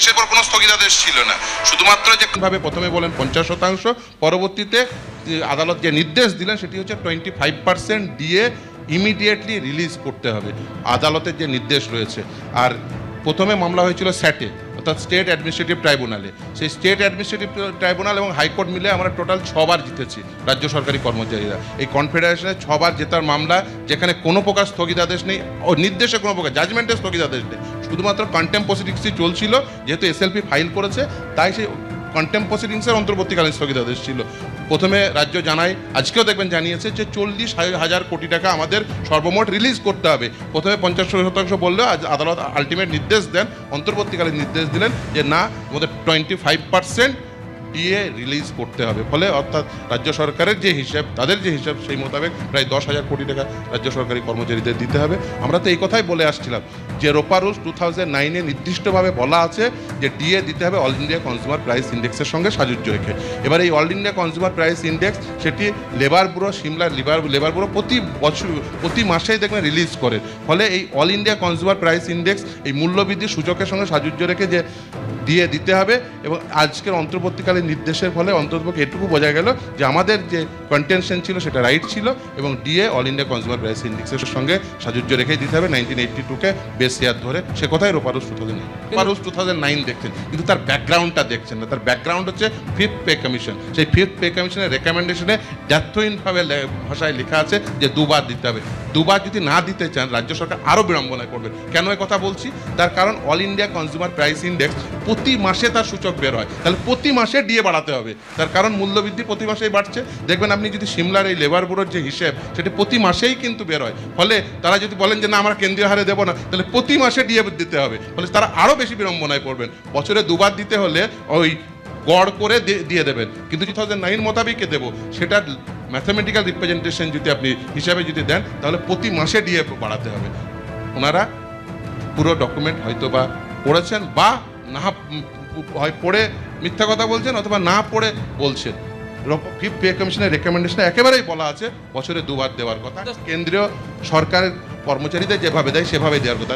দেশের পর কোনো স্থগিতাদেশ ছিল না, শুধুমাত্র যে ভাবে প্রথমে বলেন 50%, পরবর্তীতে আদালত যে নির্দেশ দিলেন সেটি হচ্ছে 25% দিয়ে ইমিডিয়েটলি রিলিজ করতে হবে, আদালতের যে নির্দেশ রয়েছে। আর প্রথমে মামলা হয়েছিল স্যাটে, অর্থাৎ স্টেট অ্যাডমিনিস্ট্রেটিভ ট্রাইব্যুনালে। সেই স্টেট অ্যাডমিনিস্ট্রেটিভ ট্রাইব্যুনাল এবং হাইকোর্ট মিলে আমরা টোটাল 6 বার জিতেছি রাজ্য সরকারি কর্মচারীরা। এই কনফেডারেশনে 6 বার জেতার মামলা, যেখানে কোনো প্রকার স্থগিতাদেশ নেই, ও নির্দেশে কোনো প্রকার জাজমেন্টের স্থগিতাদেশ নেই, শুধুমাত্র কন্টেম্প প্রসিডিংসই চলছিল। যেহেতু এসএলপি ফাইল করেছে, তাই সেই কন্টেম্প প্রসিডিংসের অন্তর্বর্তীকালীন স্থগিতাদেশ ছিল। প্রথমে রাজ্য জানায়, আজকেও দেখবেন জানিয়েছে যে 40,000 কোটি টাকা আমাদের সর্বমোট রিলিজ করতে হবে। প্রথমে 50% বললেও আজ আদালত আলটিমেট নির্দেশ দেন, অন্তর্বর্তীকালীন নির্দেশ দিলেন যে না, আমাদের 25% দিয়ে রিলিজ করতে হবে। ফলে অর্থাৎ রাজ্য সরকারের যে হিসাব, তাদের যে হিসাব, সেই মোতাবেক প্রায় 10,000 কোটি টাকা রাজ্য সরকারি কর্মচারীদের দিতে হবে। আমরা তো এই কথাই বলে আসছিলাম যে রোপা রুলস 2009-এ নির্দিষ্টভাবে বলা আছে যে ডিএ দিতে হবে অল ইন্ডিয়া কনজিউমার প্রাইস ইন্ডেক্সের সঙ্গে সাযুজ্য রেখে। এবার এই all India consumer price index, সেটি লেবার ব্যুরো, সিমলার লেবার ব্যুরো প্রতি মাসেই দেখবেন রিলিজ করে। ফলে এই all India consumer price index এই মূল্যবৃদ্ধির সূচকের সঙ্গে সাযুজ্য রেখে যে দিয়ে দিতে হবে। এবং আজকের অন্তর্বর্তীকালীন নির্দেশের ফলে অন্ততপক্ষে এটুকু বোঝা গেল যে আমাদের যে কন্টেনশন ছিল সেটা রাইট ছিল, এবং DA all India consumer price ইন্ডেক্সের সঙ্গে সাযুজ্য রেখেই দিতে হবে 1982-কে বেস ইয়ার ধরে। সে কথাই রোপারুস 2009 দেখছেন, কিন্তু তার ব্যাকগ্রাউন্ডটা দেখছেন না। তার ব্যাকগ্রাউন্ড হচ্ছে 5th পে কমিশন। সেই 5th পে কমিশনের রেকমেন্ডেশনে দ্ব্যর্থহীনভাবে ভাষায় লেখা আছে যে 2 বার দিতে হবে। 2 বার যদি না দিতে চান, রাজ্য সরকার আরও বিড়ম্বনায় করবেন। কেন এ কথা বলছি? তার কারণ all India consumer price index প্রতি মাসে তার সূচক বের হয়, তাহলে প্রতি মাসে ডিএ বাড়াতে হবে। তার কারণ মূল্যবৃদ্ধি প্রতি মাসেই বাড়ছে। দেখবেন আপনি যদি সিমলার এই লেবার ব্যুরোর যে হিসেব, সেটা প্রতি মাসেই কিন্তু বের হয়। ফলে তারা যদি বলেন যে না, আমরা কেন্দ্রীয় হারে দেবো না, তাহলে প্রতি মাসে ডিএ দিতে হবে। ফলে তারা আরও বেশি বিড়ম্বনায় পড়বেন। বছরে 2 বার দিতে হলে ওই গড় করে দিয়ে দেবেন, কিন্তু 2009 মোতাবেকই দেবো, সেটার ম্যাথামেটিক্যাল রিপ্রেজেন্টেশন যদি আপনি হিসাবে যদি দেন, তাহলে প্রতি মাসে ডিএ বাড়াতে হবে। ওনারা পুরো ডকুমেন্ট হয়তো বা পড়েছেন, বা না হয় পড়ে মিথ্যা কথা বলছেন, অথবা না পড়ে বলছেন। 5th পে কমিশনের রেকমেন্ডেশনে একেবারেই বলা আছে বছরে 2 বার দেওয়ার কথা। কেন্দ্রীয় সরকারের কর্মচারীদের যেভাবে দেয় সেভাবে দেওয়ার কথা।